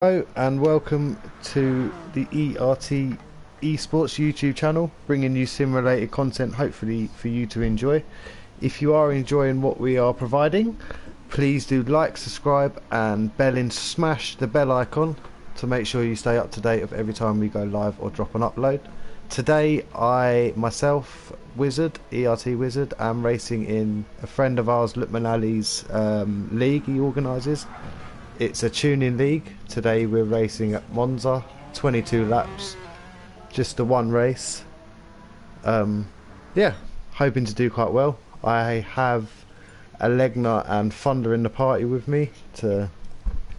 Hello and welcome to the ERT Esports YouTube channel, bringing you sim-related content hopefully for you to enjoy. If you are enjoying what we are providing, please do like, subscribe and smash the bell icon to make sure you stay up to date of every time we go live or drop an upload. Today I myself, Wizard, ERT Wizard, am racing in a friend of ours, Lukman Ali's league he organises. It's a tuning league. Today we're racing at Monza, 22 laps, just the one race. Yeah, hoping to do quite well. I have Alegna and Thunder in the party with me to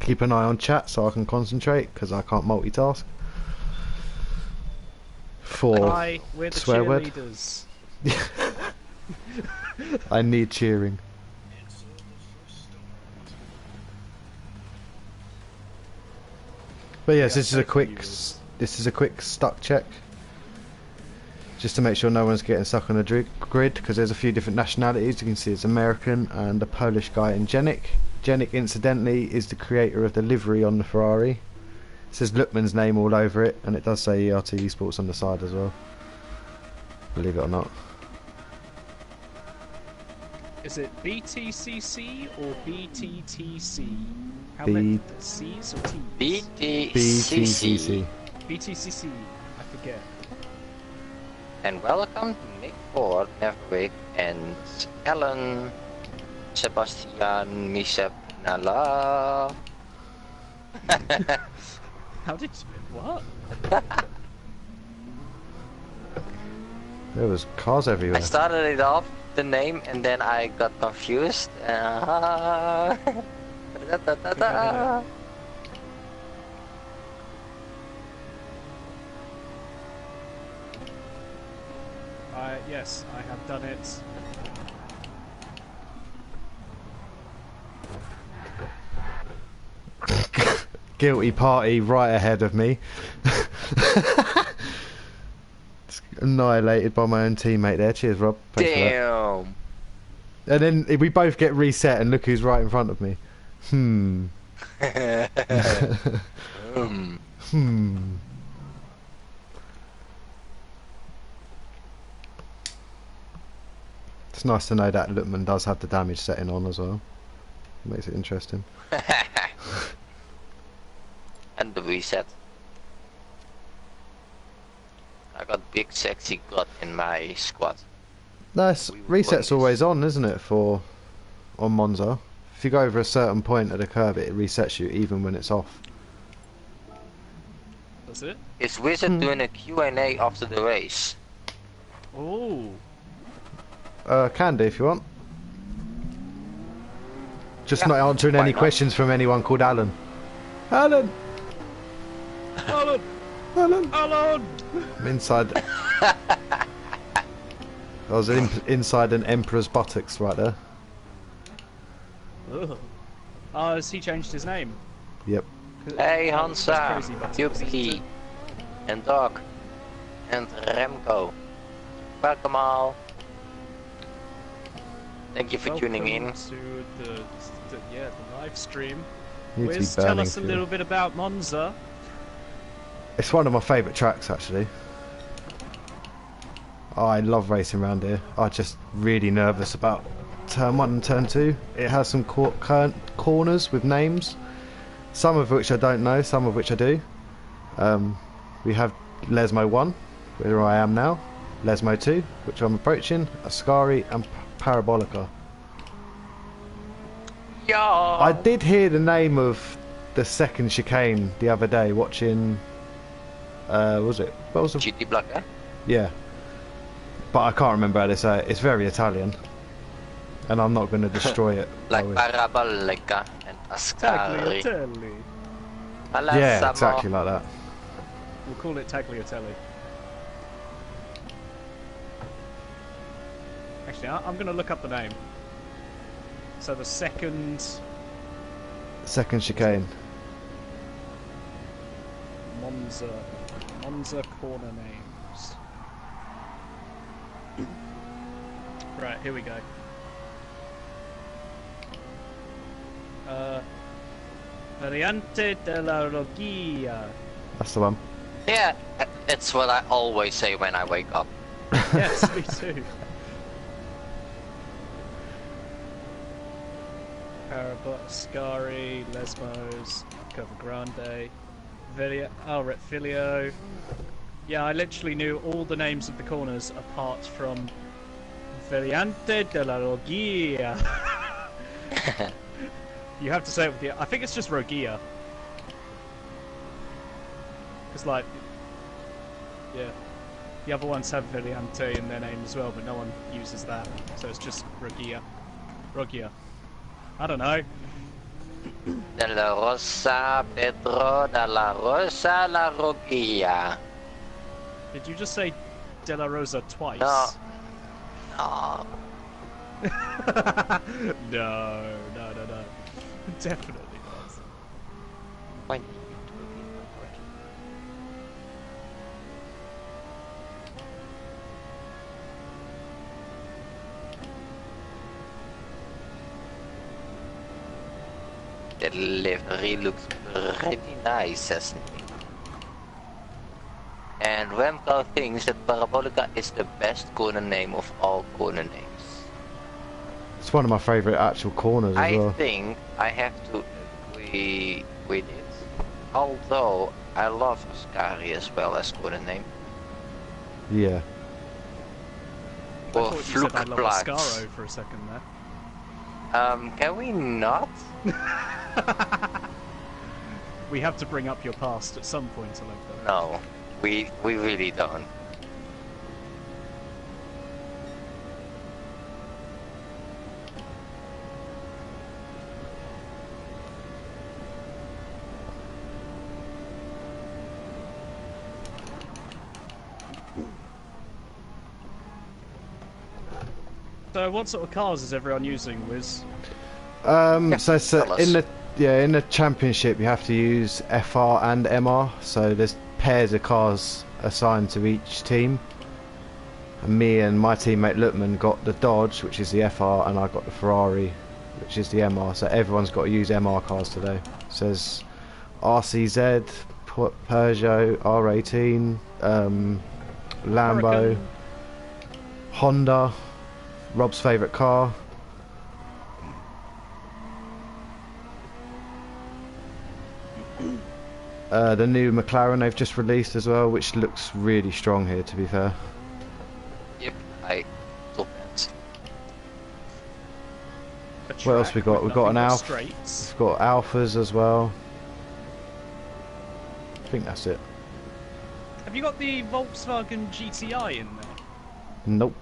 keep an eye on chat so I can concentrate because I can't multitask. Hi, we're the swear word. cheerleaders. I need cheering. But yes, this is a quick stuck check, just to make sure no one's getting stuck on the grid, because there's a few different nationalities. You can see it's American and a Polish guy in Jenik. Jenik, incidentally, is the creator of the livery on the Ferrari. It says Lukman's name all over it, and it does say ERT Esports on the side as well, believe it or not. Is it BTCC or BTTC? How many C's or T's? BTCC. BTCC, I forget. And welcome to Nick Ford, Maverick, and Alan, Sebastian, Misha, Nala. How did you... what? There was cars everywhere. I started it off, the name, and then I got confused. Yes, I have done it. Guilty party right ahead of me. Annihilated by my own teammate there. Cheers, Rob. Thanks. Damn. And then we both get reset, and look who's right in front of me. It's nice to know that Lukman does have the damage setting on as well. Makes it interesting. And the reset. I got big sexy god in my squad. Nice. Reset's always on, isn't it, on Monza? If you go over a certain point of the curve, it resets you even when it's off. Does it? Is Wizard doing a Q&A after the race? Oh. Can do if you want. Just not answering any questions from anyone called Alan. Alan! Alan! Alan! Alan! I'm inside. I was inside an emperor's buttocks right there. Oh, has he changed his name? Yep. Hey Hansa, Crazy buttocks, Yuki, and Doc, and Remco. Welcome all. Thank you for tuning in. To the live stream. You need to be Wiz, tell burning us a fuel. little bit about Monza. It's one of my favourite tracks, actually. Oh, I love racing around here. I'm just really nervous about turn 1 and turn 2. It has some corners with names, some of which I don't know, some of which I do. We have Lesmo 1, where I am now, Lesmo 2, which I'm approaching, Ascari and Parabolica. Yeah. I did hear the name of the second chicane the other day watching, what was it GT Block, eh? Yeah, but I can't remember how to say it. It's very Italian, and I'm not going to destroy it. Like Parabolica and Ascari. Tagliatelle. Yeah, exactly like that. We'll call it Tagliatelle. Actually, I'm going to look up the name. So the second chicane. Monza corner names. Right, here we go. Variante della Rogia. That's the one. Yeah, it's what I always say when I wake up. Yes, me too. Parabascari, Lesmos, Cova Grande, Retfilio. Yeah, I literally knew all the names of the corners apart from Variante della Rogia. You have to say it with the... I think it's just Rogia. Because, like... Yeah. The other ones have Variante in their name as well, but no one uses that. So it's just Rogia. Rogia. I don't know. Della Rosa, Pedro, della Rosa, la Rogia. Did you just say Della Rosa twice? No. No. No. Definitely not. When the livery looks pretty nice, doesn't it? And Remco thinks that Parabolica is the best corner name of all corner names. It's one of my favourite actual corners as well. I think I have to agree with it. Although I love Ascari as well as corner name. Yeah. I Or thought you said I love Flukplatz. Ascaro for a second there. Can we not? We have to bring up your past at some point, Olympia. No, we really don't. So, what sort of cars is everyone using, Wiz? So tell us. in the championship you have to use FR and MR. So there's pairs of cars assigned to each team. And me and my teammate Lutman got the Dodge, which is the FR, and I got the Ferrari, which is the MR. So everyone's got to use MR cars today. It says RCZ, Peugeot, R18, Lambo, Hurricane. Honda, Rob's favourite car. The new McLaren they've just released as well, which looks really strong here, to be fair. Yep, I took that. What else we got? We've got an Alfa. Straights. We've got Alphas as well. I think that's it. Have you got the Volkswagen GTI in there? Nope.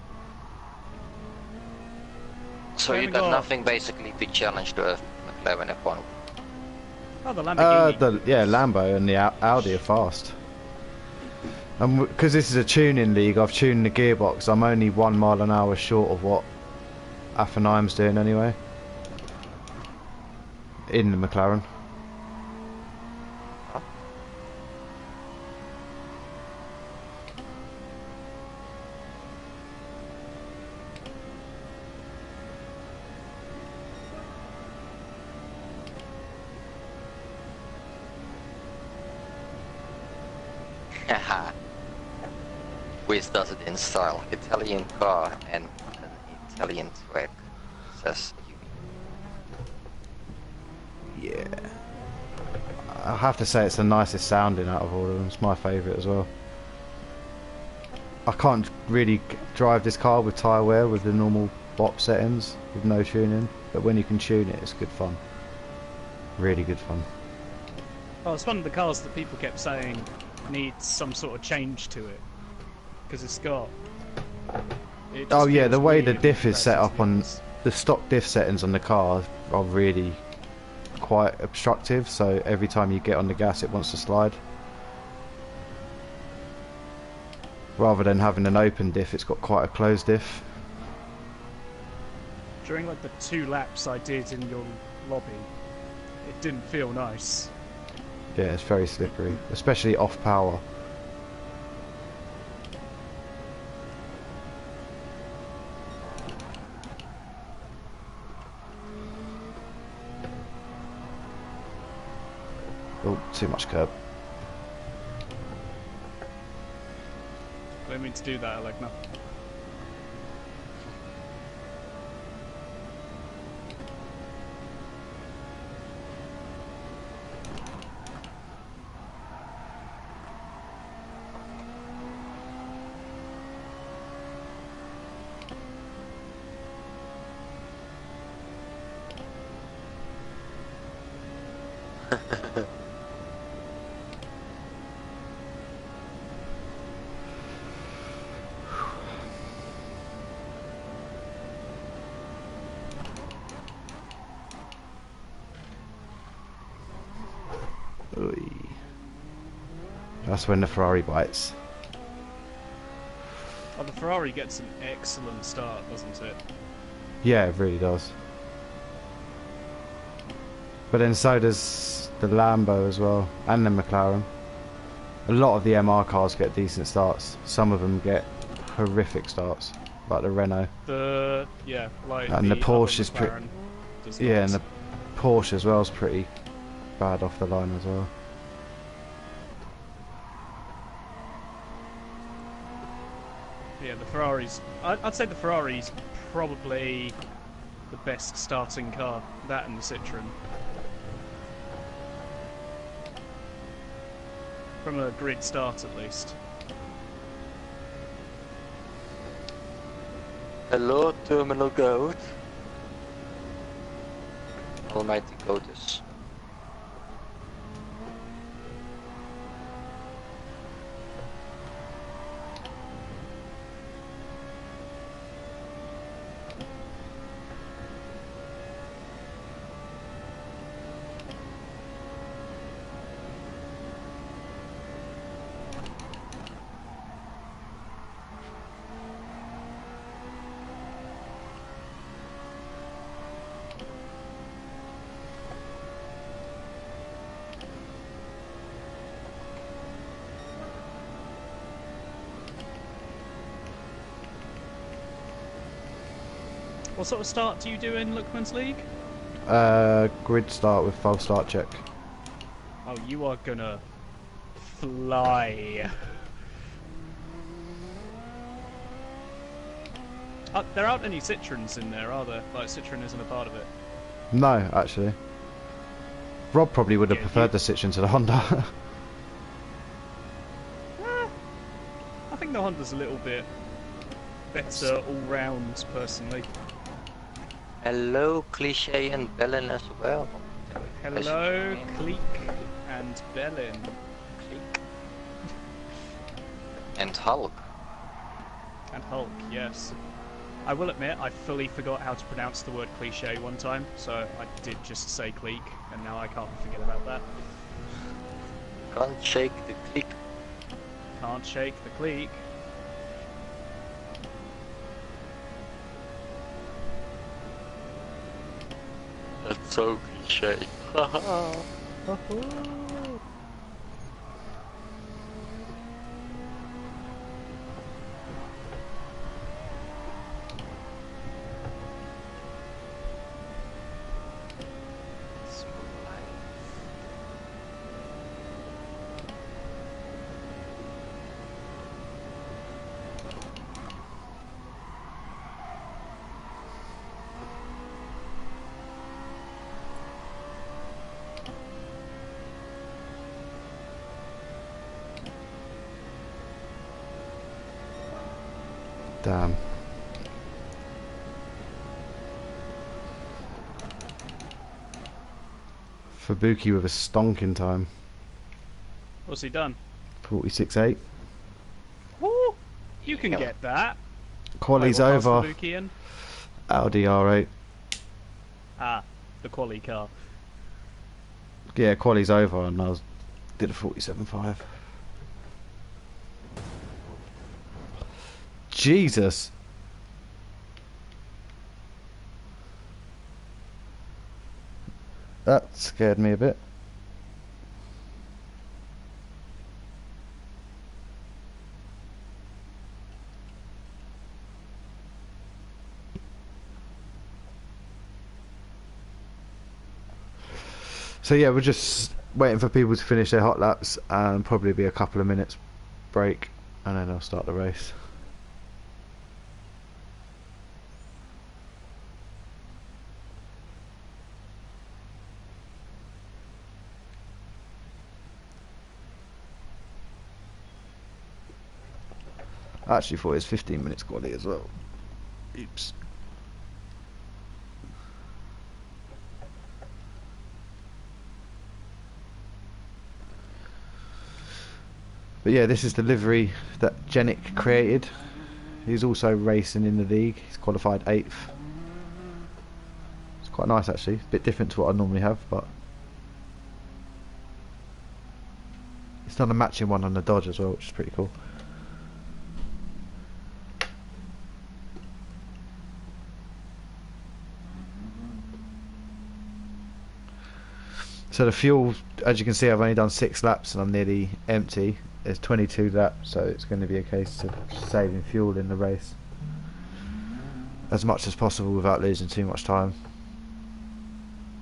So We you haven't got got- nothing basically to challenge the McLaren F1. Oh, the Lamborghini. Lambo and the Audi are fast. And because this is a tuning league, I've tuned the gearbox. I'm only 1 mile an hour short of what Affenheim's doing anyway. In the McLaren. Haha. Wiz does it in style. Italian car and an Italian track. Says you. Yeah. I have to say it's the nicest sounding out of all of them. It's my favourite as well. I can't really drive this car with tyre wear with the normal bop settings with no tuning, but when you can tune it, it's good fun. Really good fun. Oh, it's one of the cars that people kept saying needs some sort of change to it. Because it's got... it just Oh yeah, feels the way the really diff is set aggressive up on to the stock diff settings on the car are really quite obstructive, so every time you get on the gas it wants to slide. Rather than having an open diff, it's got quite a closed diff. During like the 2 laps I did in your lobby, it didn't feel nice. Yeah, it's very slippery, especially off power. too much curb. I didn't mean to do that, Alegna. Oy. That's when the Ferrari bites. Oh, the Ferrari gets an excellent start, doesn't it? Yeah, it really does. But then so does the Lambo as well, and the McLaren. A lot of the MR cars get decent starts. Some of them get horrific starts, like the Renault. Like And the Porsche is McLaren does yeah, not. and the Porsche as well is pretty bad off the line as well. Yeah, the Ferraris. I'd say the Ferrari's probably the best starting car. That and the Citroen. From a grid start, at least. Hello, Terminal Goat. Almighty Goatus. What sort of start do you do in Lookman's League? Grid start with false start check. Oh, you are gonna fly. There aren't any Citroens in there, are there? Like, Citroen isn't a part of it. No, actually. Rob probably would have preferred the Citroen to the Honda. I think the Honda's a little bit better all round, personally. Hello, Cliche and Belen as well. Hello, Cleek and Bellin. Click. And Hulk. And Hulk, yes. I will admit, I fully forgot how to pronounce the word cliche one time, so I did just say Cleek, and now I can't forget about that. Can't shake the click. Can't shake the Cleek. That's so cliche. Damn. Fubuki with a stonking time. What's he done? 46.8. Woo! You can Yeah. get that. Quali's Wait, what car's over. Fubuki in? Audi R8. Ah, the quali car. Yeah, Quali's over and did a 47.5. Jesus. That scared me a bit. So yeah, we're just waiting for people to finish their hot laps, and probably be a couple of minutes break, and then I'll start the race. I actually thought it was 15 minutes quality as well. Oops. But yeah, this is the livery that Genic created. He's also racing in the league. He's qualified 8th. It's quite nice actually. A bit different to what I normally have, but it's done a matching one on the Dodge as well, which is pretty cool. So the fuel, as you can see, I've only done 6 laps and I'm nearly empty. There's 22 laps, so it's going to be a case of saving fuel in the race as much as possible without losing too much time.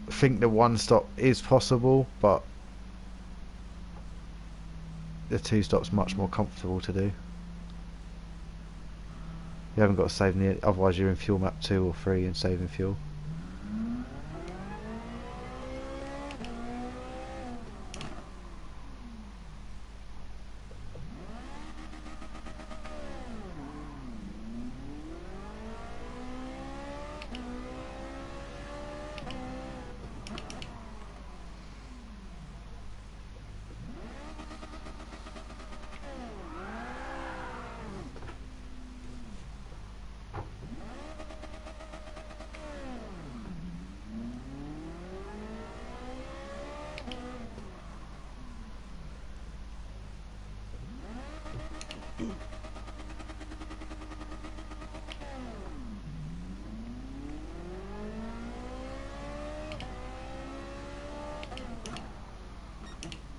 I think the 1 stop is possible, but the 2 stops much more comfortable to do. You haven't got to save near, otherwise you're in fuel map 2 or 3 and saving fuel.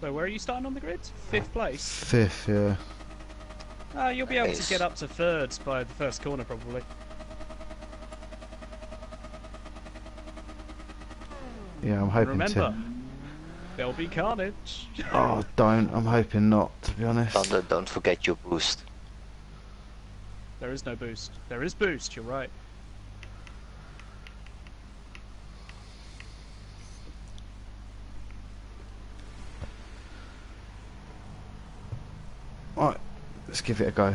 So where are you starting on the grid? 5th place? 5th, yeah. You'll be able to get up to 3rd by the first corner, probably. Yeah, I'm hoping Remember, to. there'll be carnage. Oh, don't. I'm hoping not, to be honest. Thunder, don't forget your boost. There is no boost. There is boost, you're right. Right, let's give it a go.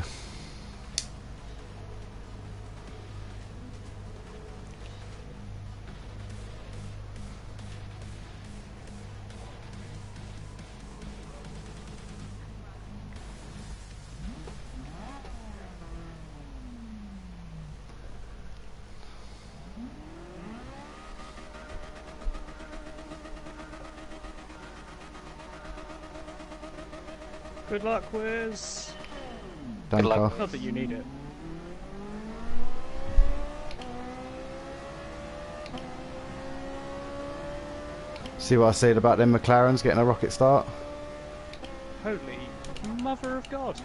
Good luck, Wiz. Danke. luck. Not that you need it. See what I said about them McLarens getting a rocket start? Holy mother of God.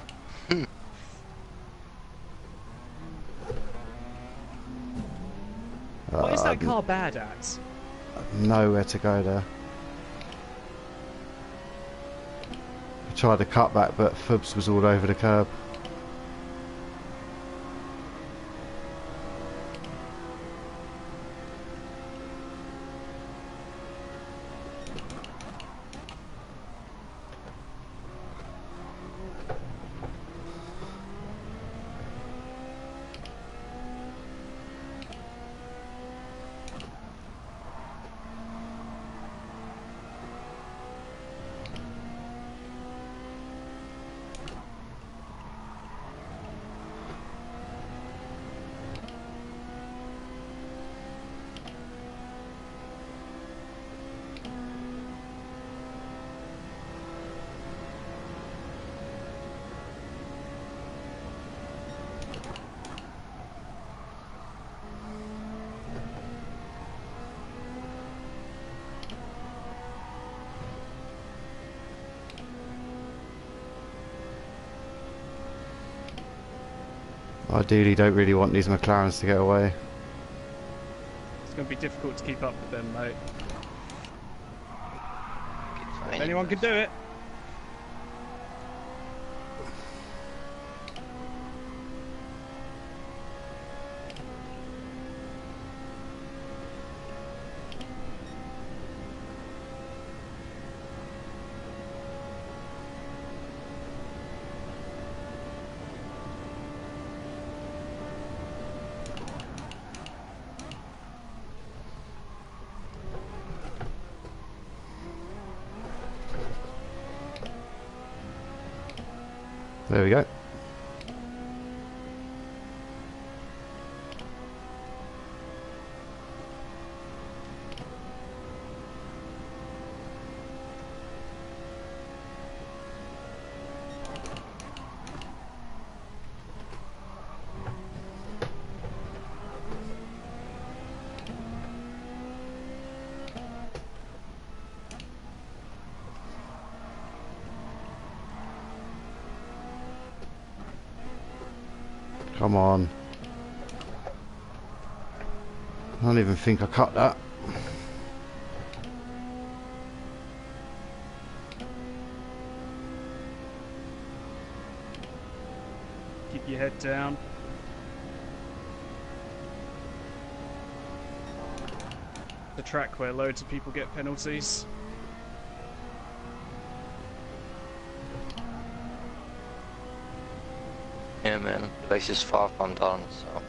What is that car bad at? Nowhere to go there. I tried to cut back, but Fubs was all over the curb. Ideally, don't really want these McLarens to get away. It's going to be difficult to keep up with them, mate. It's Can Anyone you can do it. There we go. Come on. I don't even think I cut that. Keep your head down. The track where loads of people get penalties. Yeah, man. The race is far from done, so.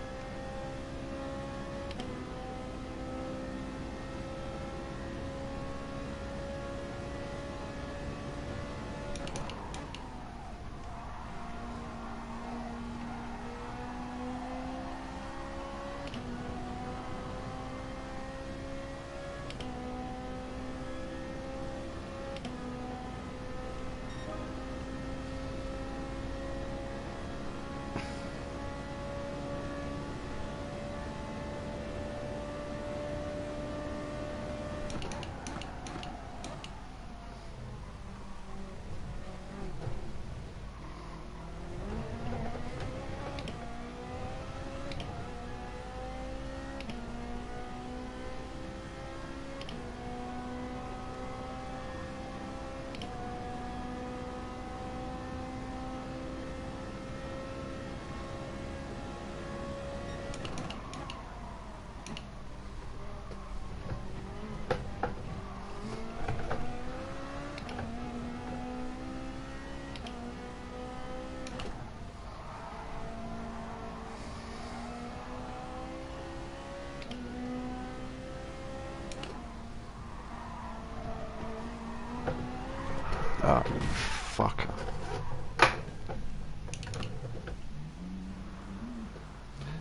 Oh, fuck.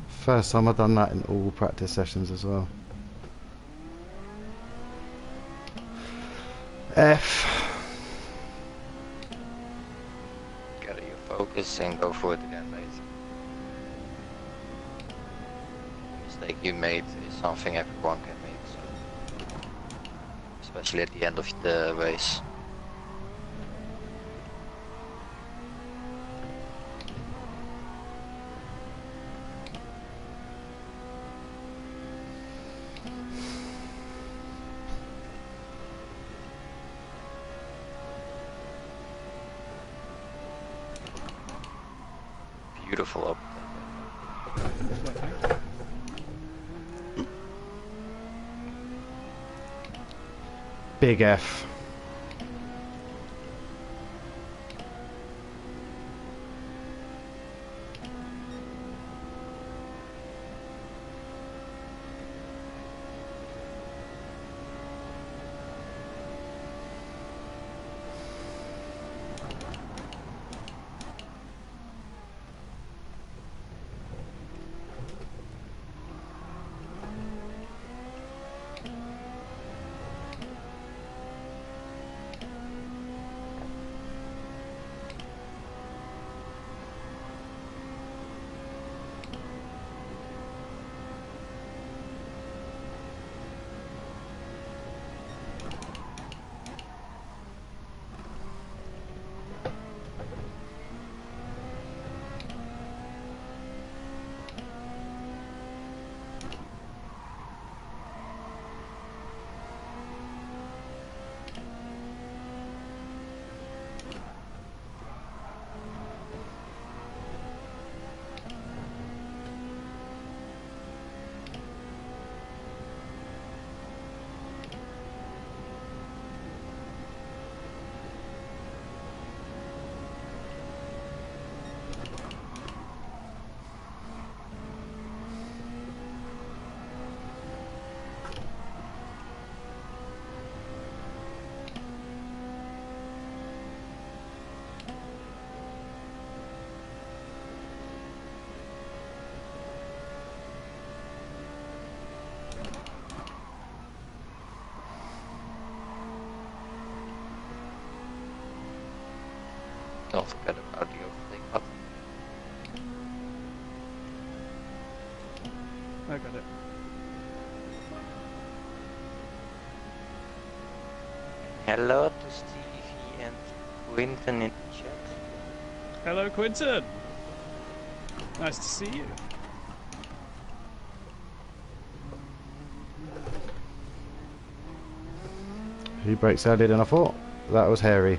First time I've done that in all practice sessions as well. F. Gather your focus and go for it again, mate. The mistake you made is something everyone can make, so. Especially at the end of the race. Beautiful up. Big F. Don't forget about the overtake button. I got it. Hello to Stevie and Quinton in the chat. Hello, Quinton. Nice to see you. He brakes earlier than I thought. That was Harry.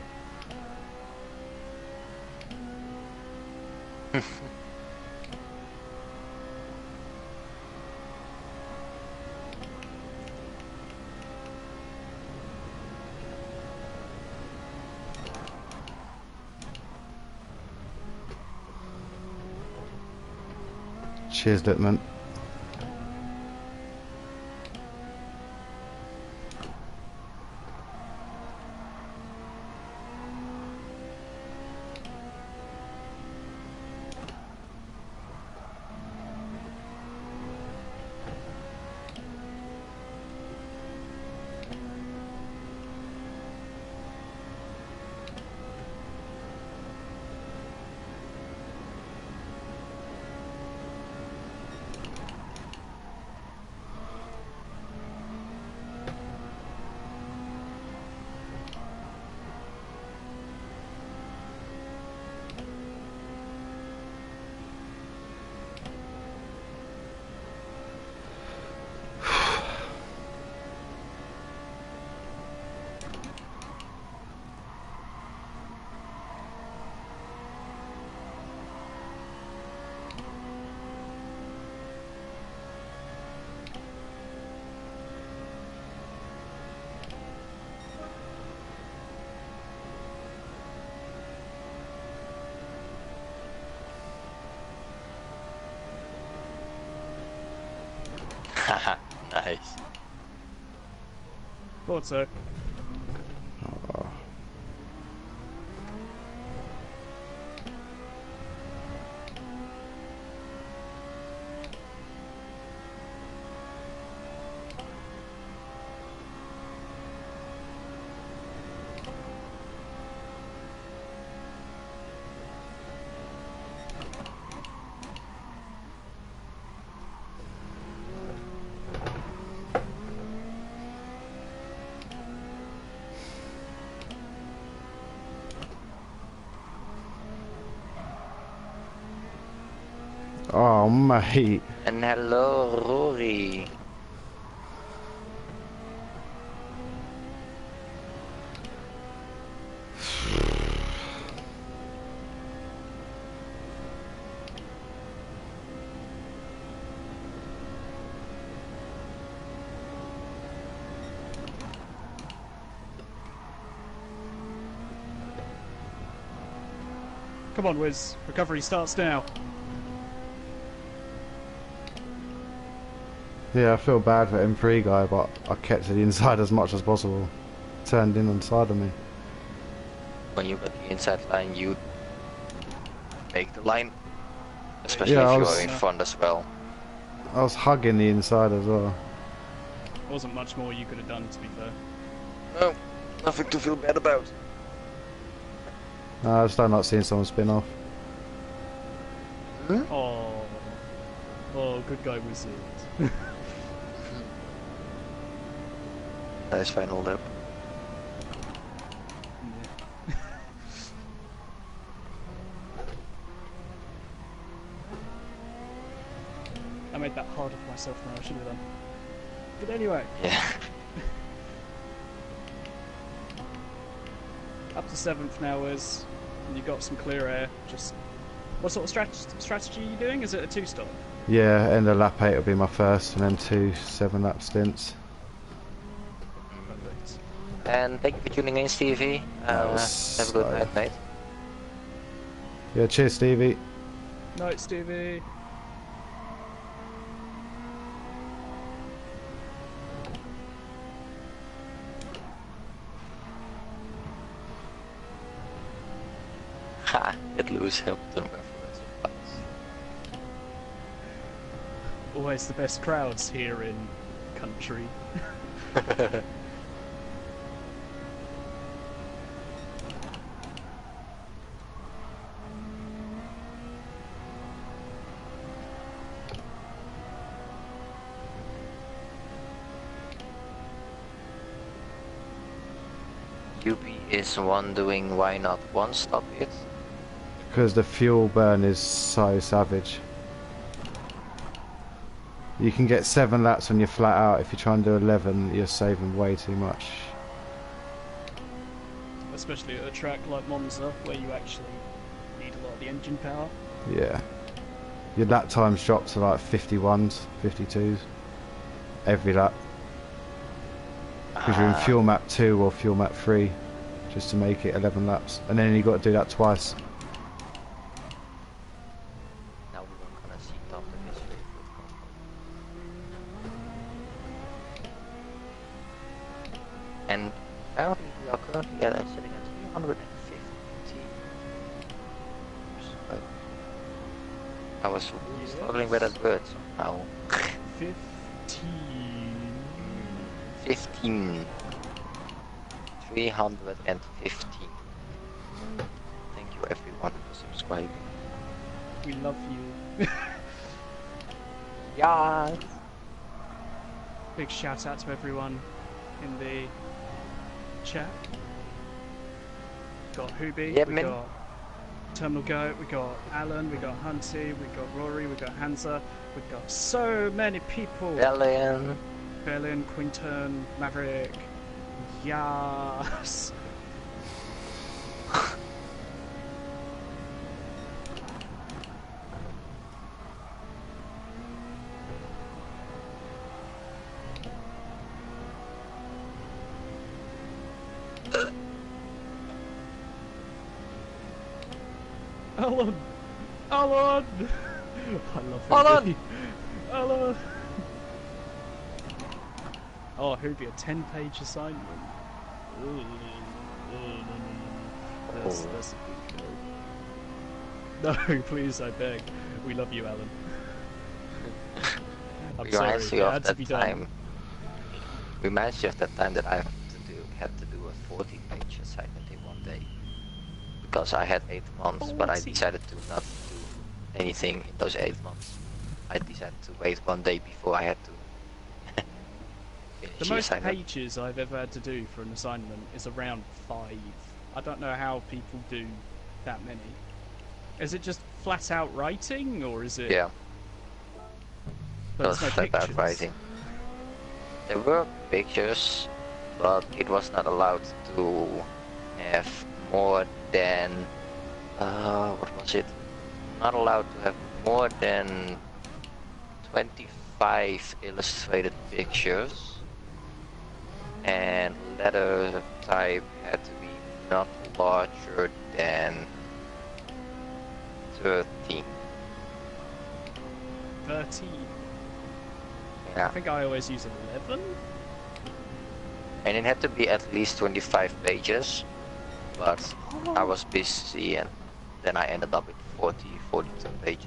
Cheers, Littman. Haha, nice. Thought so. Oh, mate. And hello, Rory. Come on, Wiz. Recovery starts now. Yeah, I feel bad for M3 guy, but I kept to the inside as much as possible. Turned in on the side of me. When you got the inside line, you make the line. Especially Yeah, if you are in front as well. I was hugging the inside as well. There wasn't much more you could have done, to be fair. No, nothing to feel bad about. No, I just don't like seeing someone spin off. Hmm? Oh, good guy Wizard. Nice final lap. I made that harder for myself than I should have done. But anyway, Yeah. up to 7th now, Wiz. And you got some clear air. Just what sort of strategy are you doing? Is it a 2-stop? Yeah, end of lap 8 will be my first, and then 2 7-lap stints. Perfect. And thank you for tuning in, Stevie. Have a good night, mate. Yeah, cheers, Stevie. Night, Stevie. Ha! It Lewis Hamilton reference. Always the best crowds here in country. UP is one doing, why not one stop it? Because the fuel burn is so savage. You can get 7 laps when you're flat out. If you try and do 11, you're saving way too much. Especially at a track like Monza, where you actually need a lot of the engine power. Yeah. Your lap times drop to like 51s, 52s every lap. Because you're in fuel map 2 or fuel map 3 just to make it 11 laps. And then you got to do that twice. Now we're gonna see top of this way. And apparently we are currently sitting at 350. So I was really struggling with that word somehow. 15. 15. 315. Thank you everyone for subscribing. We love you. Yeah. Big shout out to everyone in the chat. Got Hubie, Yeah, we man. got Terminal Goat, we got Alan, we got Hunty, we got Rory, we got Hansa, we got so many people. Belen. Berlin, Quinton, Maverick, yes. Alan! Alan! I love him. Alan! Alan! Oh, Hubie, a 10-page assignment. Ooh, no. That's a big no. No, please, I beg. We love you, Alan. I'm sorry, Reminds you it of had to that be time. done. Reminds you of that time that I had to do a 40-page assignment in one day. Because I had 8 months, but I 40. decided to not do anything in those 8 months. I decided to wait one day before I had to finish The the most assignment. pages I've ever had to do for an assignment is around 5. I don't know how people do that many. Is it just flat out writing, or is it? Yeah, But it was there's no flat out pictures. writing. There were pictures, but it was not allowed to have more than what was it? Not allowed to have more than 25 illustrated pictures, and letter type had to be not larger than 13. 13. I Yeah, think I always use 11. and it had to be at least 25 pages, but I was busy and then I ended up with 42 pages.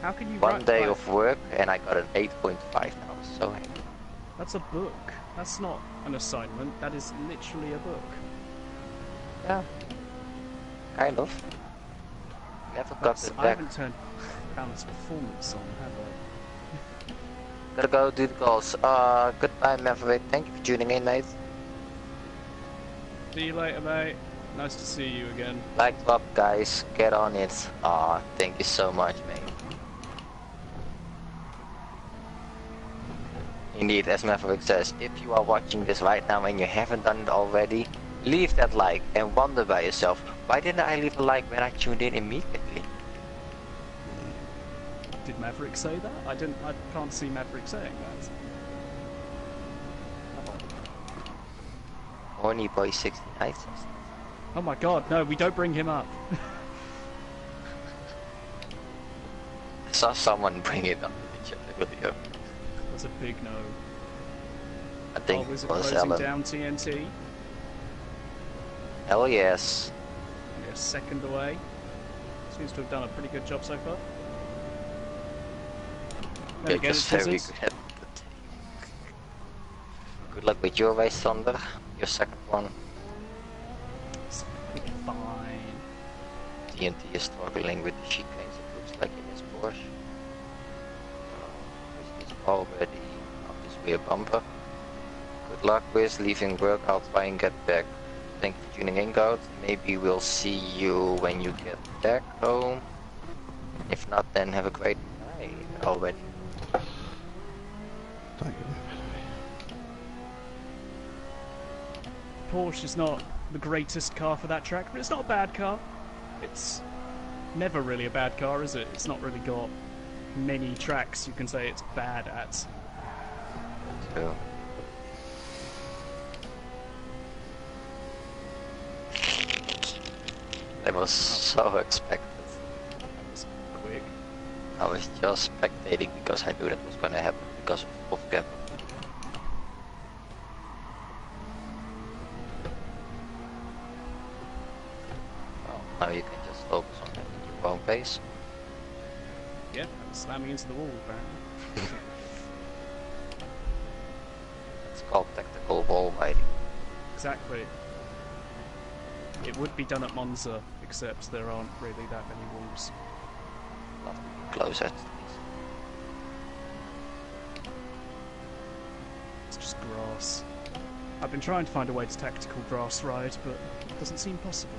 How can you One write day like, of work and I got an 8.5 now, so That's a book. That's not an assignment. That is literally a book. yeah, kind of. Never got That's, it I back. haven't turned balance performance on, have I? Gotta go do the calls. Goodbye, Maverick. Thank you for tuning in, mate. See you later, mate. Nice to see you again. Like up, guys. Get on it. Thank you so much, mate. Indeed, as Maverick says, if you are watching this right now and you haven't done it already, leave that like and wonder by yourself, why didn't I leave a like when I tuned in immediately? Did Maverick say that? I can't see Maverick saying that. Horny Boy 69 says. Oh my god, no, we don't bring him up. I saw someone bring it up in the chat video. That's a big no. I think Was it it was closing Ellen. down TNT? Hell yes. Only a second away. Seems to have done a pretty good job so far. There You're we go, just very scissors. good at the Good luck with your race, Thunder. Your second one. It's fine. TNT is struggling with the chicanes, it looks like in his Porsche. Which is already up his rear bumper. Good luck with leaving work. I'll try and get back. Thank you for tuning in, Goat. Maybe we'll see you when you get back home. If not, then have a great night already. Don't get me. Porsche is not the greatest car for that track, but it's not a bad car. It's never really a bad car, is it? It's not really got many tracks you can say it's bad at. So. That was so expected. That was quick. I was just spectating because I knew that was gonna happen because of gap. Well, now you can just focus on having your own pace. Yeah, and slamming into the wall apparently. It's called tactical wall riding. Exactly. It would be done at Monza, except there aren't really that many walls. Not close at least. It's just grass. I've been trying to find a way to tactical grass ride, but it doesn't seem possible.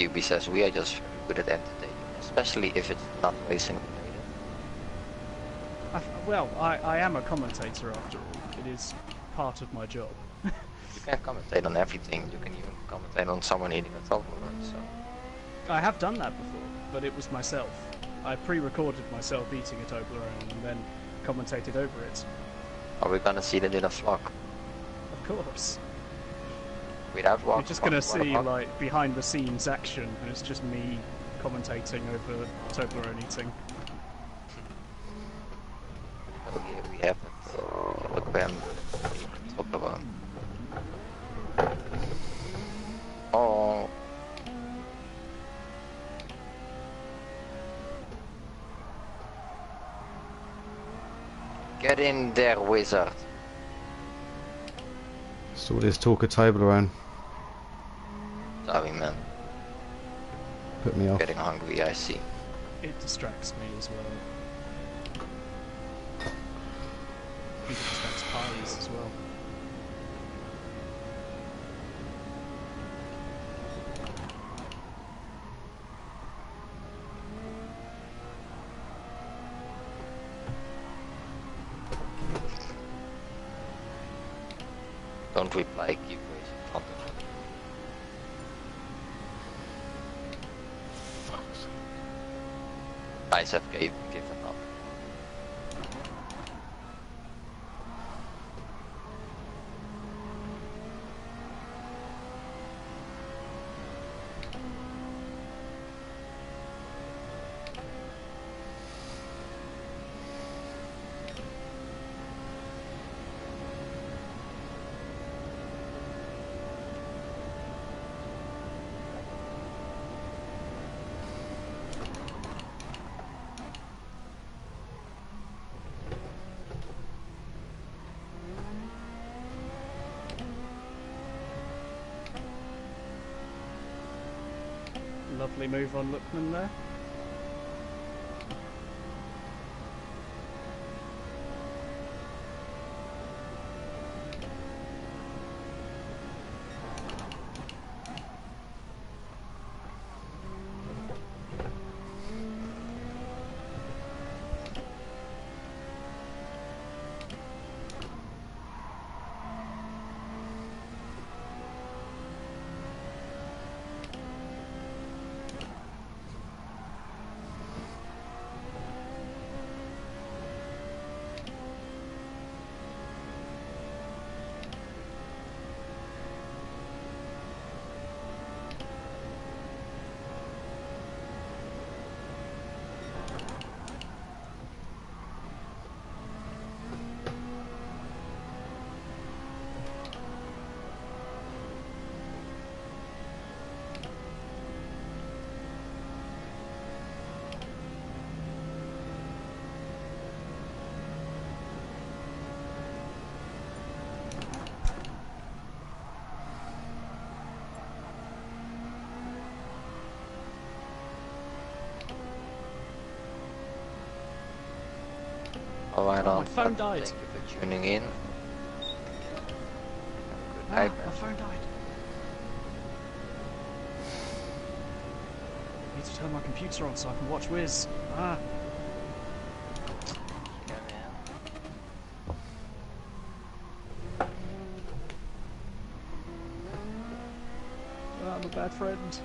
UB says we are just very good at entertaining, especially if it's not racing related. Well, I am a commentator after all. It is part of my job. You can commentate on everything. You can even commentate on someone eating a Toblerone. So I have done that before, but it was myself. I pre-recorded myself eating a Toblerone and then commentated over it. are we gonna see that in a vlog? Of course. Without walk? You're just gonna see like behind the scenes action, and it's just me commentating over Toblerone eating. Oh, here we have it. Hologram Toblerone. Oh. Get in there, wizard. So all this talk of Toblerone Sorry, man. put me off. Getting hungry, I see. It distracts me as well. I think it distracts pies as well. Don't reply, keep raising front of it. Guys have given up. Lovely move on Lookman there. Alright, Oh, my phone died. Thank you for tuning in. Good night, My man. phone died. I need to turn my computer on so I can watch Wiz. Yeah, man. I'm a bad friend.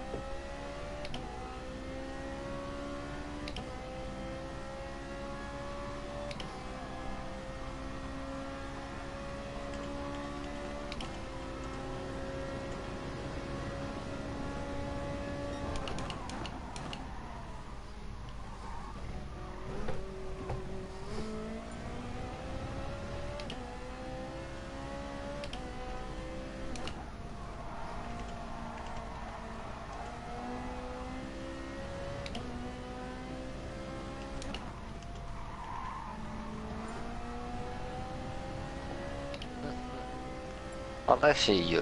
Well, actually,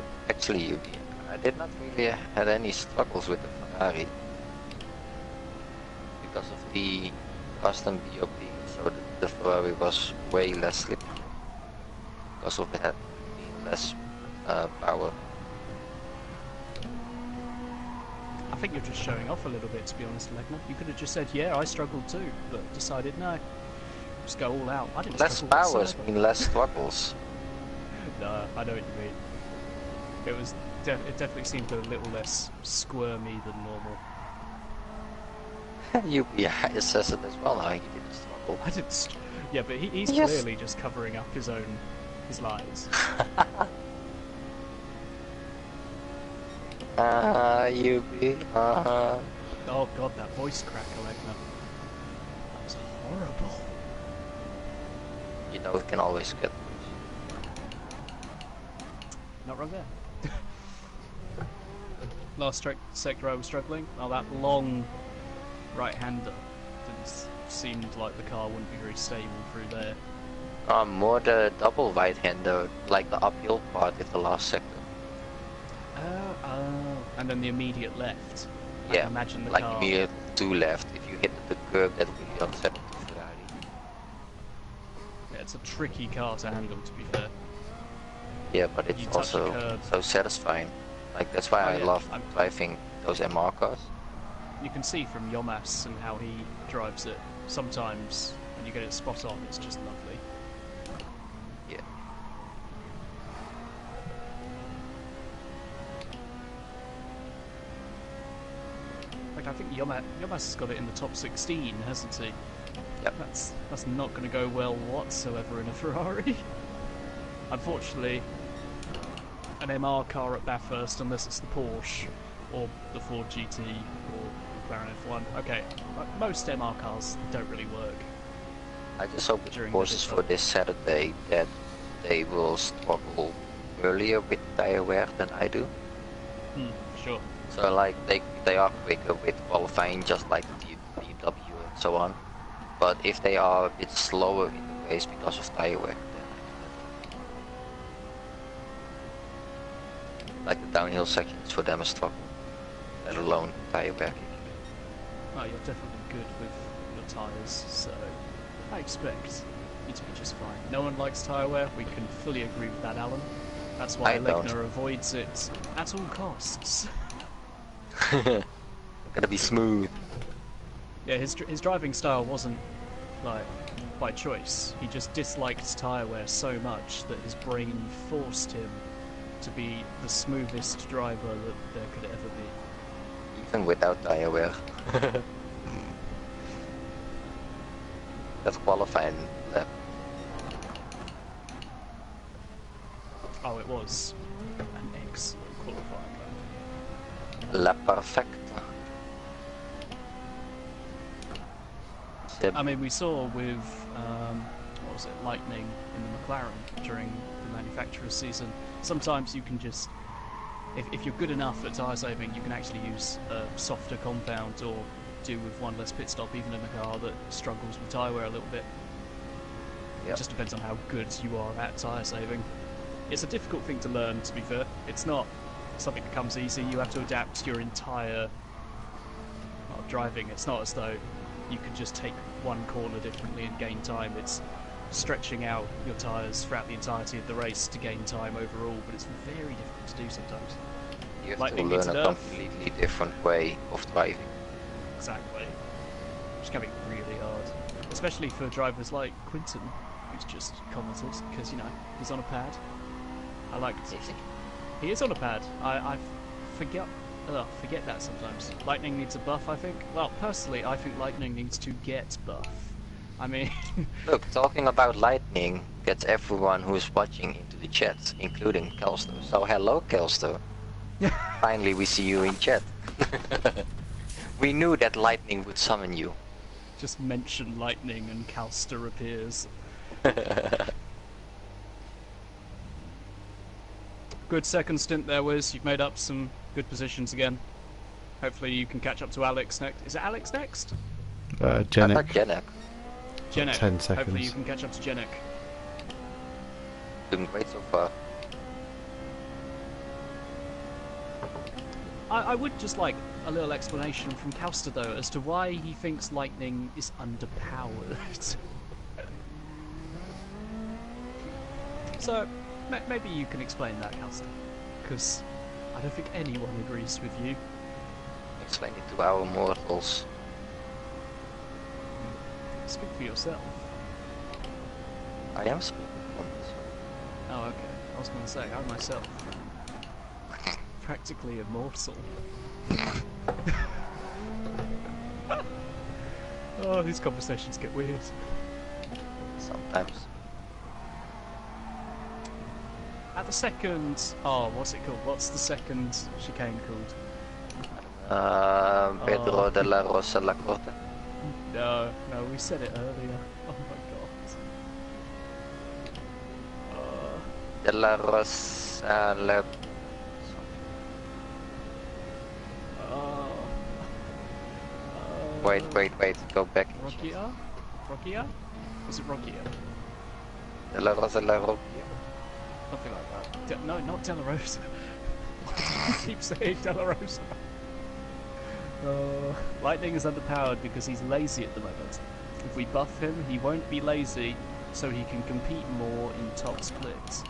I did not really had any struggles with the Ferrari because of the custom BOP. So the Ferrari was way less slippery because of it had less power. I think you're just showing off a little bit, to be honest, Legner. You could have just said, yeah, I struggled too, but decided no. Just go all out. I didn't Less struggle powers whatsoever. mean less struggles. No, I know what you mean. It was it definitely seemed a little less squirmy than normal. UBI says it as well. How he didn't struggle. I didn't. Yeah, but he's Yes. clearly just covering up his lies. UB. Oh god, that voice crack, Legner. That was horrible. You know it can always get. Not wrong there. Last sector I was struggling. Oh, that long right-hander seemed like the car wouldn't be very stable through there. More the double right-hander, like the uphill part in the last sector. And then the immediate left. I Yeah, can imagine the like car. immediate to left. If you hit the curb, that really upset the Ferrari. Yeah, it's a tricky car to handle, to be fair. Yeah, but You it's touch the also curb. so satisfying. Like that's why I yeah, love I'm- driving those MR cars. You can see from Yomas and how he drives it. Sometimes when you get it spot on, it's just lovely. Yeah. Like, I think Yomas has got it in the top 16, hasn't he? Yep. That's not going to go well whatsoever in a Ferrari. Unfortunately, an MR car at Bathurst, unless it's the Porsche or the Ford GT or McLaren F1. Okay, most MR cars don't really work. I just hope the During the courses pit for this Saturday that they will struggle earlier with tire wear than I do. Sure. So like they are quicker with qualifying, just like the BMW and so on. But if they are a bit slower in the race because of tire wear, then like the downhill sections for them a struggle, let alone tire wear. Oh, you're definitely good with your tyres, so I expect you to be just fine. No one likes tyre wear. We can fully agree with that, Alan. That's why I don't. Legner avoids it at all costs. Gotta be smooth. Yeah, his driving style wasn't like by choice. He just disliked tyre wear so much that his brain forced him to be the smoothest driver that there could ever be. Even without tire wear. That's qualifying lap. Oh, it was an excellent qualifying La perfecta. lap. I mean, we saw with what was it, Lightning in the McLaren during the manufacturer's season. Sometimes you can just, if you're good enough at tyre saving, you can actually use a softer compound or do with one less pit stop, even in a car that struggles with tyre wear a little bit. Yep. It just depends on how good you are at tyre saving. It's a difficult thing to learn, to be fair. It's not something that comes easy. You have to adapt your entire driving. It's not as though you can just take one corner differently and gain time. It's stretching out your tyres throughout the entirety of the race to gain time overall, but it's very difficult to do sometimes. You have Lightning to needs learn a a nerf. completely different way of driving. Exactly. It's going to be really hard. Especially for drivers like Quinton, who's just commented, because, you know, he's on a pad. I like it. Is it? He is on a pad. I forget that sometimes. Lightning needs a buff, I think. Well, personally, I think Lightning needs to get buff. I mean... Look, talking about lightning gets everyone who's watching into the chat, including Kelsto. So hello, Kelsto. Finally, we see you in chat. We knew that lightning would summon you. just mention lightning and Calster appears. Good second stint there, Wiz. You've made up some good positions again. Hopefully you can catch up to Alex next. Is it Alex next? Janek. Janek. Jenek. 10 seconds. Hopefully you can catch up to Jenek. Doing great so far. I would just like a little explanation from Calster though as to why he thinks lightning is underpowered. So maybe you can explain that, Calster, because I don't think anyone agrees with you. Explain it to our mortals. Speak for yourself. I am speaking on this one. Oh, okay. I was going to say, I myself, practically immortal. Oh, these conversations get weird. Sometimes. At the second... Oh, what's it called? What's the second chicane called? Pedro de la Rosa la Corte. No, we said it earlier. Oh my god. De la Rosa la... Wait, go back. Rockia? Was it Rockia? De la Rosa la Rosa. Something like that. No, not De La Rosa. I keep saying De La Rosa. Lightning is underpowered because he's lazy at the moment. If we buff him, he won't be lazy, so he can compete more in top splits.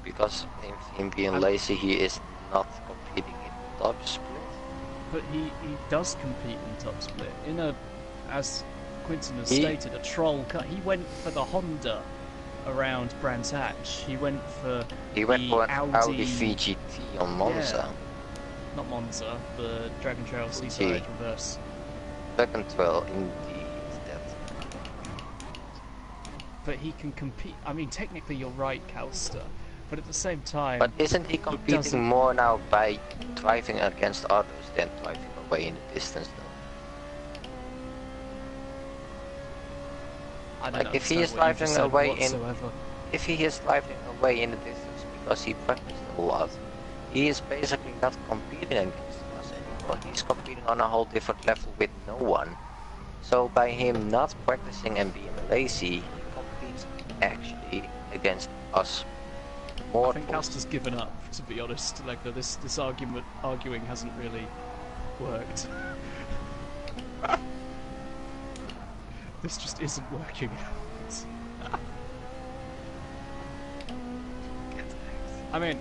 Because him being lazy, he is not competing in top split. But he does compete in top split. In a, as Quinton has stated, a troll cut. He went for the Honda around Brands Hatch. He went for Audi VGT on Monza. Yeah. Not Monza, the Dragon Trail Seaside reverse. Dragon Trail, indeed. That. But he can compete. I mean, technically you're right, Calster. But at the same time... But isn't he competing more now by driving against others than driving away in the distance though? I don't like if he is driving away if he is driving away in the distance because he practiced a lot, he is basically not competing against us anymore. He's competing on a whole different level with no one. So by him not practicing and being lazy, he competes actually against us. I think Calster's given up, to be honest. Like this arguing hasn't really worked. This just isn't working out. I mean,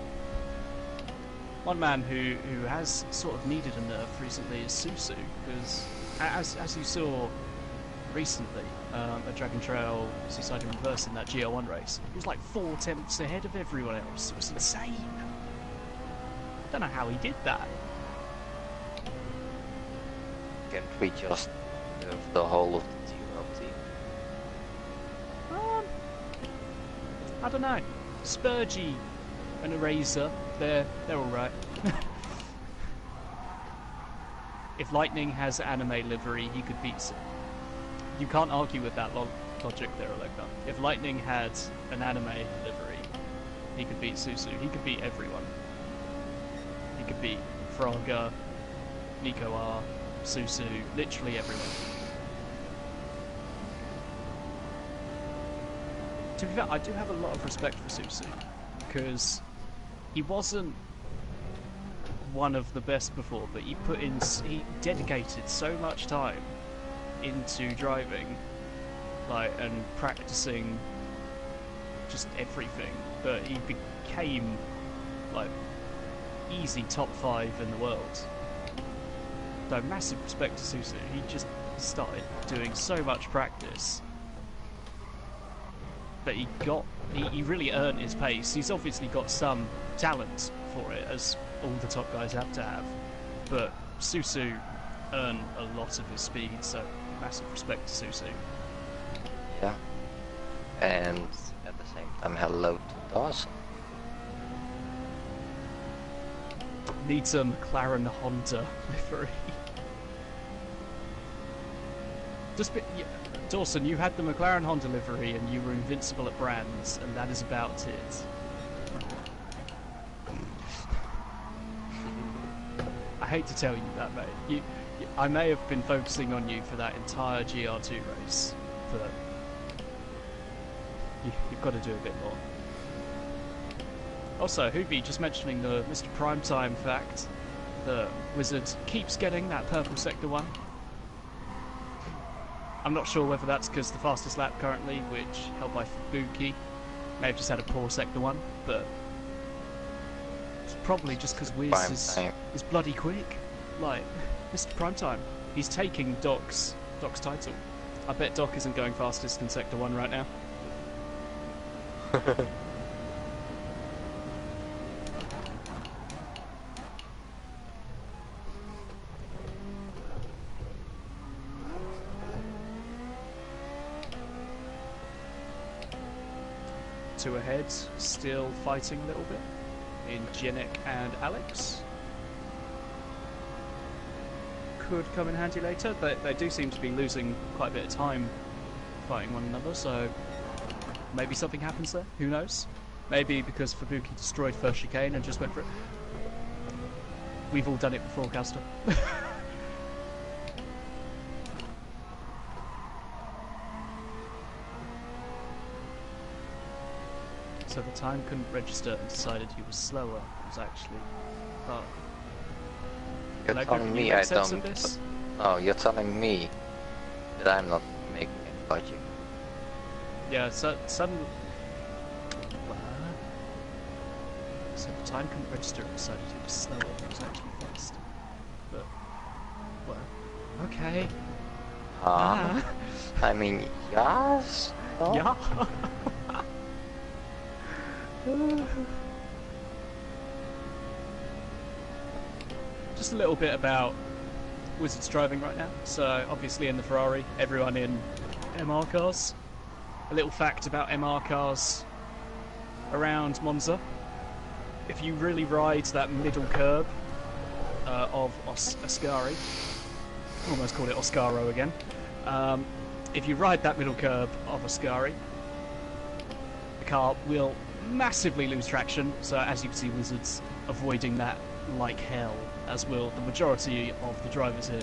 one man who has sort of needed a nerf recently is Susu, because as you saw recently, at Dragon Trail Seaside in Reverse in that GL1 race, he was like 4 tenths ahead of everyone else. It was insane. Don't know how he did that. Can't we just nerf the whole of the team? I don't know. Spurgy and Eraser, they're alright. If Lightning has anime livery, he could beat some. You can't argue with that logic there, Olegna. If Lightning had an anime livery, he could beat Susu. He could beat everyone. He could beat Fraga, Nico R, Susu, literally everyone. To be fair, I do have a lot of respect for Susu, because he wasn't one of the best before, but he dedicated so much time into driving, like, and practicing just everything, but he became like easy top 5 in the world. So massive respect to Susu. He just started doing so much practice that he really earned his pace. He's obviously got some talent for it, as all the top guys have to have, but Susu earned a lot of his speed, so massive respect to Susu. Yeah. And at the same time, hello to Dawson. Needs a McLaren Honda livery. Yeah, Dawson, you had the McLaren Honda livery and you were invincible at brands, and that is about it. I hate to tell you that, mate. I may have been focusing on you for that entire GR2 race, but you've got to do a bit more. Also, Hoobie just mentioning the Mr. Primetime fact, the Wizard keeps getting that purple Sector 1. I'm not sure whether that's because the fastest lap currently, which held by Fubuki, may have just had a poor Sector 1, but it's probably just because Wiz is bloody quick. Like, Mr. Primetime, he's taking Doc's title. I bet Doc isn't going fastest in Sector 1 right now. Two ahead, still fighting a little bit in Janik and Alex. Could come in handy later. They do seem to be losing quite a bit of time fighting one another, so maybe something happens there. Who knows? Maybe because Fubuki destroyed first chicane and just went for it. We've all done it before, Caster. So the time couldn't register and decided he was slower. It was actually... Oh. You're telling me I don't... No, you're telling me that I'm not making any logic. Yeah, so suddenly... So the time couldn't register and decided he was slower. It was actually fast. But... Well... Okay. I mean, yes? No? Yeah. Just a little bit about Wizards driving right now. So obviously in the Ferrari, everyone in MR cars. A little fact about MR cars around Monza. If you really ride that middle curb of Ascari, almost called it Oscaro again. If you ride that middle curb of Ascari, the car will massively lose traction, so as you can see, Wizards avoiding that like hell, as will the majority of the drivers here,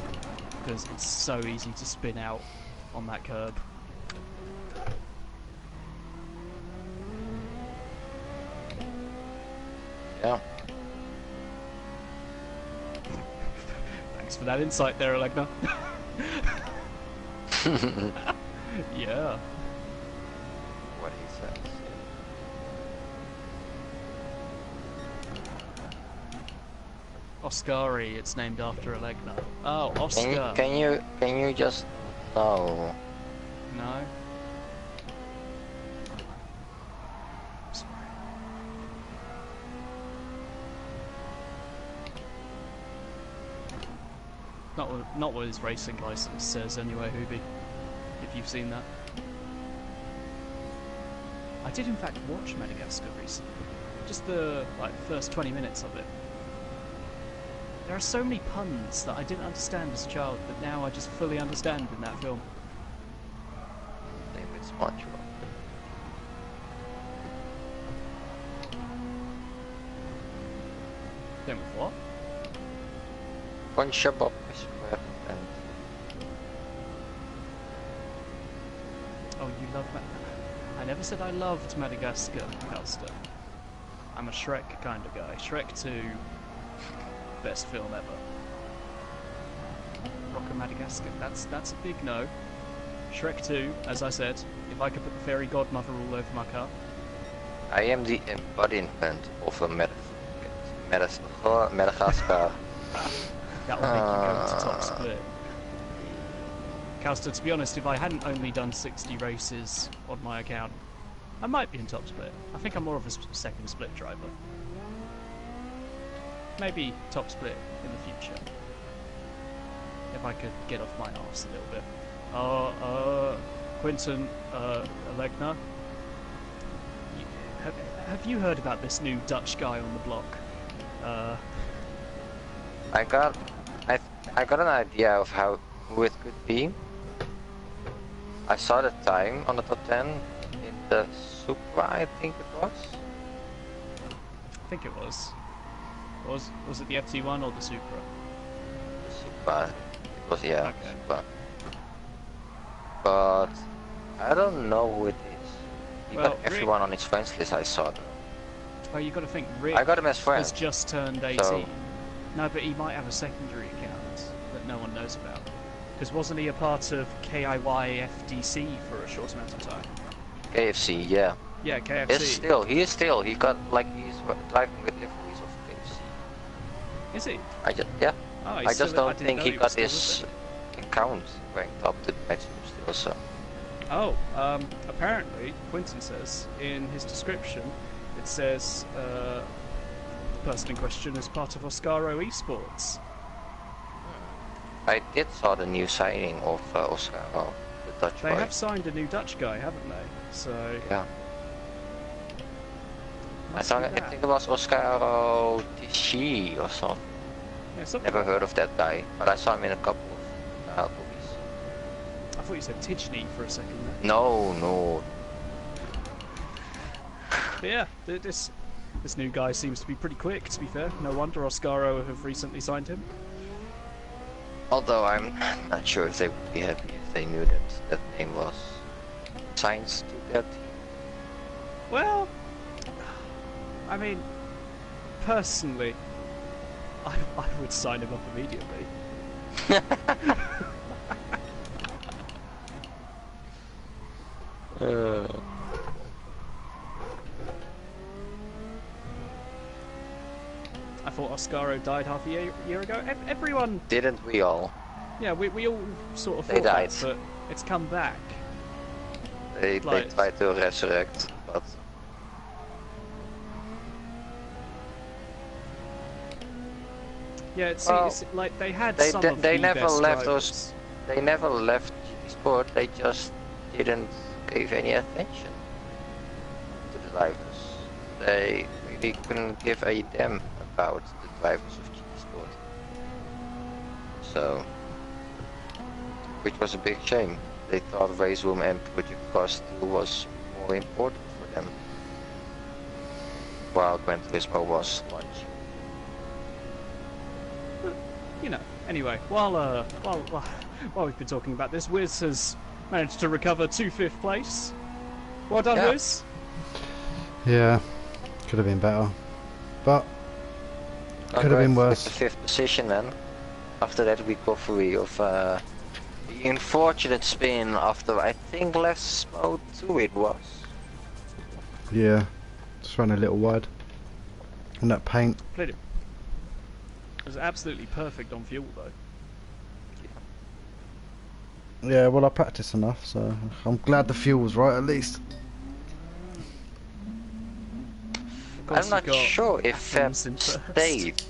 because it's so easy to spin out on that curb. Yeah. Thanks for that insight there, Alegna. Yeah. What he says. Oscari, it's named after Alegna. Oh, Oscar. Can you just... No. No? Sorry. Not what his racing license says anyway, Hoobie. If you've seen that. I did in fact watch Madagascar recently. Just the first 20 minutes of it. There are so many puns that I didn't understand as a child, but now I just fully understand in that film. Same with SpongeBob. Then with what? SpongeBob is web and... Oh, you love I never said I loved Madagascar, Calster. I'm a Shrek kind of guy. Shrek 2, best film ever. Rock of Madagascar, that's a big no. Shrek 2, as I said, if I could put the fairy godmother all over my car. I am the embodiment of a Madagascar. That will make you go to top split. Calster, to be honest, if I hadn't only done 60 races on my account, I might be in top split. I think I'm more of a second split driver. Maybe top split in the future. If I could get off my arse a little bit. Quinton, Legner, have you heard about this new Dutch guy on the block? I got an idea of who it could be. I saw the time on the top 10 in the Supra, I think it was. I think it was. Was it the FT1 or the Supra? The Supra. It was, yeah, Okay. Supra. But I don't know who it is. He Well, got everyone on his friends list, I saw them. Well, you got to think Rick I got him as friend. has just turned 18. So- No, but he might have a secondary account that no one knows about. Because wasn't he a part of KIY FDC for a short amount of time? KFC, yeah. Yeah, KFC. He is still. He got like he's driving with liveries of KFC. Is he? Yeah. Oh, I just don't think he was got still his with account ranked up to the maximum still. So it. Oh, apparently, Quinton says in his description, it says the person in question is part of Oscaro Esports. I did saw the new signing of Oscar, the Dutch They boy. have signed a new Dutch guy, haven't they? So Yeah. must I be think that. it was Oscar Tichy or something. Yeah, something Never like heard of that guy, but I saw him in a couple of movies. that. I thought you said Tidgney for a second there. No. But yeah, this new guy seems to be pretty quick, to be fair. No wonder Oscaro have recently signed him. Although I'm not sure if they would be happy if they knew that that name was science to their team. Well, I mean, personally, I would sign him up immediately. I thought Oscaro died half a year ago. Everyone, Didn't we all? yeah, we all sort of They thought died. that, but it's come back. They Like- tried to resurrect, but Yeah, it's, Well, it's like they had they some de- of they the never best left drivers. us- they never left GT Sport. They just didn't give any attention to the drivers. They really couldn't give a damn about the drivers of GT Sport. So, which was a big shame. They thought race room and project cost was more important for them, while Gran Turismo was launching. You know. Anyway, while we've been talking about this, Wiz has managed to recover to 5th place. Well done, Yeah. Wiz. Yeah, could have been better, but could have been worse. The 5th position then. After that recovery of the unfortunate spin after I think less mode 2 it was. Yeah, just ran a little wide. And that paint. Played it. It was absolutely perfect on fuel, though. Yeah, well I practiced enough, so I'm glad the fuel was right at least. Of course, I'm not you've got sure if Feb Athens in first. stayed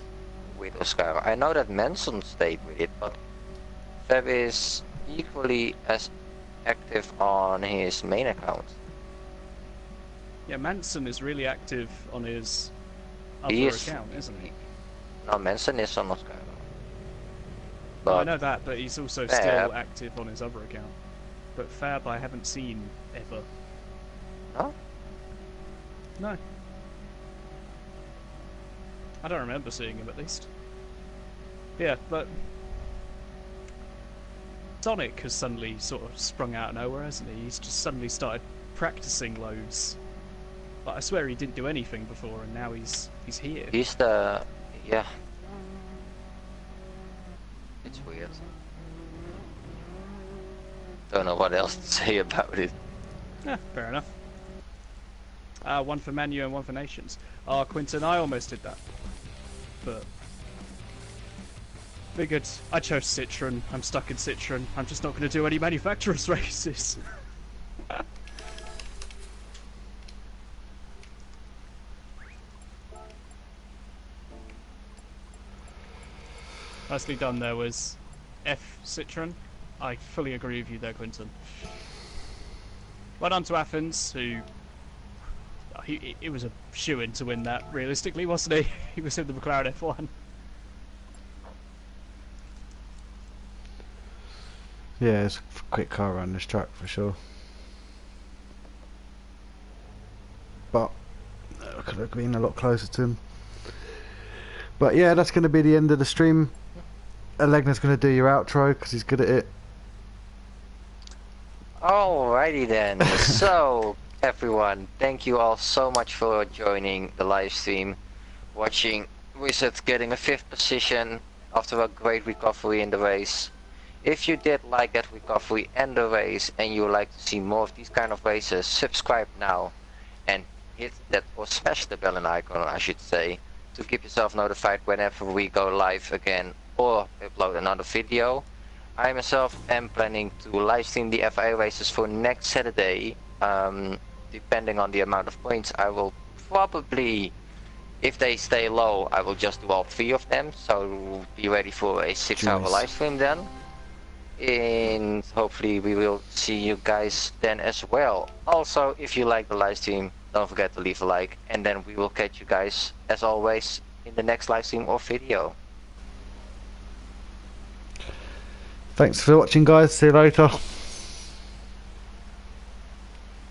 with Oscar. I know that Manson stayed with it, but Feb is equally as active on his main account. Yeah, Manson is really active on his He other is- account, isn't he? No, Manson is on Oscar. No, I But know that, but he's also Fab. still active on his other account. But Fab, I haven't seen ever. no? No. I don't remember seeing him, at least. Yeah, but Sonic has suddenly sort of sprung out of nowhere, hasn't he? He's just suddenly started practicing loads. But I swear he didn't do anything before, and now he's here. He's the... yeah. It's weird. Don't know what else to say about it. Yeah, fair enough. One for Manu and one for Nations. Ah, Quinton, I almost did that. But figured I chose Citroen. I'm stuck in Citroen. I'm just not going to do any manufacturers races. Nicely done there was F Citroen. I fully agree with you there, Quinton. Well done to Athens, who he was a shoo-in to win that, realistically, wasn't he? He was in the McLaren F1. Yeah, it's a quick car around this track for sure. But I could have been a lot closer to him. But yeah, that's going to be the end of the stream. Alegna's going to do your outro because he's good at it. Alrighty then. So, everyone, thank you all so much for joining the live stream, watching Wizard getting a 5th position after a great recovery in the race. If you did like that recovery and the race, and you would like to see more of these kind of races, subscribe now and hit that, or smash the bell icon, I should say, to keep yourself notified whenever we go live again or upload another video. I myself am planning to live stream the FIA races for next Saturday. Depending on the amount of points, I will probably, if they stay low, I will just do all 3 of them. So be ready for a 6-hour live stream then. And hopefully we will see you guys then as well. Also, if you like the live stream, don't forget to leave a like, and then we will catch you guys as always in the next live stream or video. Thanks for watching, guys. See you later.